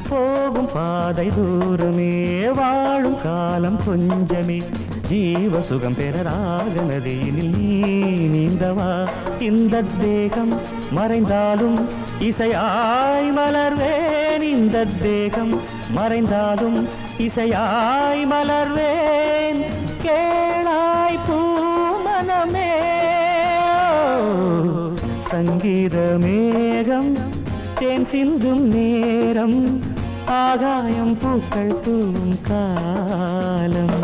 போகும் பாதை தூரமே வாழும் காலம் கொஞ்சமே ஜீவ சுகம் பெற ராக நதியினில் நீ நீந்தவா இந்த தேகம் மறைந்தாலும் இசையாய் மலர்வேன் இந்த தேகம் மறைந்தாலும் இசையாய் மலர்வேன் கேளாய் பூமனமே சங்கீத மேகம் தேன் சிந்தும் நேரம் ஆகாயம் பூக்கள் தூவும் காலம்